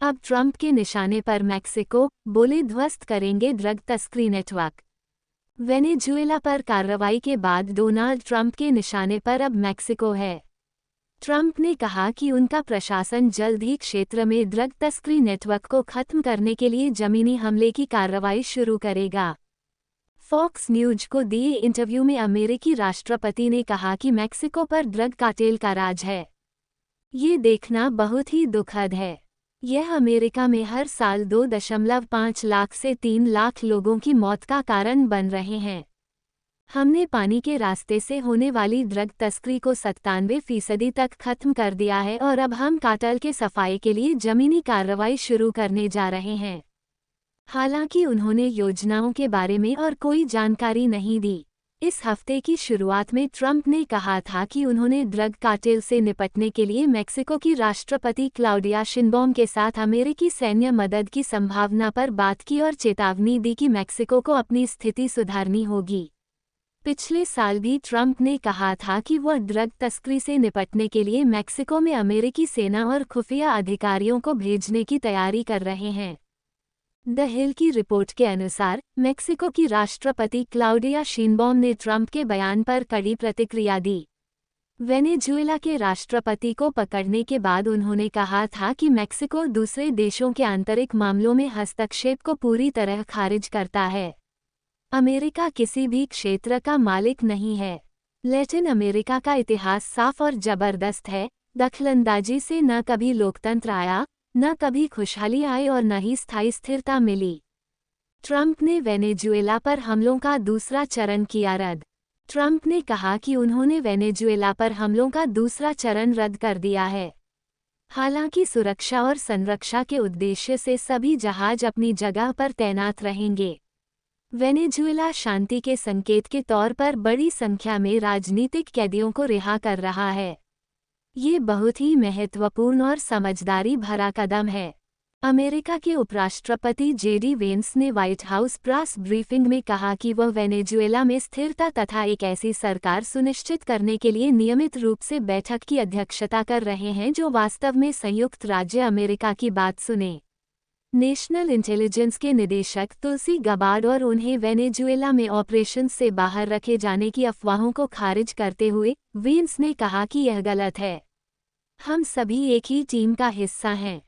अब ट्रंप के निशाने पर मैक्सिको, बोले ध्वस्त करेंगे ड्रग तस्करी नेटवर्क। वेनेजुएला पर कार्रवाई के बाद डोनाल्ड ट्रंप के निशाने पर अब मैक्सिको है। ट्रंप ने कहा कि उनका प्रशासन जल्द ही क्षेत्र में ड्रग तस्करी नेटवर्क को खत्म करने के लिए जमीनी हमले की कार्रवाई शुरू करेगा। फॉक्स न्यूज को दिए इंटरव्यू में अमेरिकी राष्ट्रपति ने कहा कि मैक्सिको पर ड्रग कार्टेल का राज है। ये देखना बहुत ही दुखद है। यह अमेरिका में हर साल 2.5 लाख से 3 लाख लोगों की मौत का कारण बन रहे हैं। हमने पानी के रास्ते से होने वाली ड्रग तस्करी को 97% तक खत्म कर दिया है और अब हम कार्टेल के सफाई के लिए जमीनी कार्रवाई शुरू करने जा रहे हैं। हालांकि उन्होंने योजनाओं के बारे में और कोई जानकारी नहीं दी। इस हफ्ते की शुरुआत में ट्रंप ने कहा था कि उन्होंने ड्रग कार्टेल से निपटने के लिए मैक्सिको की राष्ट्रपति क्लाउडिया शिनबॉम के साथ अमेरिकी सैन्य मदद की संभावना पर बात की और चेतावनी दी कि मैक्सिको को अपनी स्थिति सुधारनी होगी। पिछले साल भी ट्रंप ने कहा था कि वह ड्रग तस्करी से निपटने के लिए मैक्सिको में अमेरिकी सेना और खुफिया अधिकारियों को भेजने की तैयारी कर रहे हैं। द हिल की रिपोर्ट के अनुसार मैक्सिको की राष्ट्रपति क्लाउडिया शिनबॉम ने ट्रंप के बयान पर कड़ी प्रतिक्रिया दी। वेनेजुएला के राष्ट्रपति को पकड़ने के बाद उन्होंने कहा था कि मैक्सिको दूसरे देशों के आंतरिक मामलों में हस्तक्षेप को पूरी तरह खारिज करता है। अमेरिका किसी भी क्षेत्र का मालिक नहीं है। लैटिन अमेरिका का इतिहास साफ और जबरदस्त है। दखलंदाजी से न कभी लोकतंत्र आया, न कभी खुशहाली आई और न ही स्थायी स्थिरता मिली। ट्रंप ने वेनेजुएला पर हमलों का दूसरा चरण किया रद्द। ट्रंप ने कहा कि उन्होंने वेनेजुएला पर हमलों का दूसरा चरण रद्द कर दिया है। हालांकि सुरक्षा और संरक्षा के उद्देश्य से सभी जहाज अपनी जगह पर तैनात रहेंगे। वेनेजुएला शांति के संकेत के तौर पर बड़ी संख्या में राजनीतिक कैदियों को रिहा कर रहा है। ये बहुत ही महत्वपूर्ण और समझदारी भरा कदम है। अमेरिका के उपराष्ट्रपति जेडी वेंस ने व्हाइट हाउस प्रेस ब्रीफिंग में कहा कि वह वेनेजुएला में स्थिरता तथा एक ऐसी सरकार सुनिश्चित करने के लिए नियमित रूप से बैठक की अध्यक्षता कर रहे हैं जो वास्तव में संयुक्त राज्य अमेरिका की बात सुने। नेशनल इंटेलिजेंस के निदेशक तुलसी गबार्ड और उन्हें वेनेजुएला में ऑपरेशन से बाहर रखे जाने की अफवाहों को खारिज करते हुए वेंस ने कहा कि यह गलत है। हम सभी एक ही टीम का हिस्सा हैं।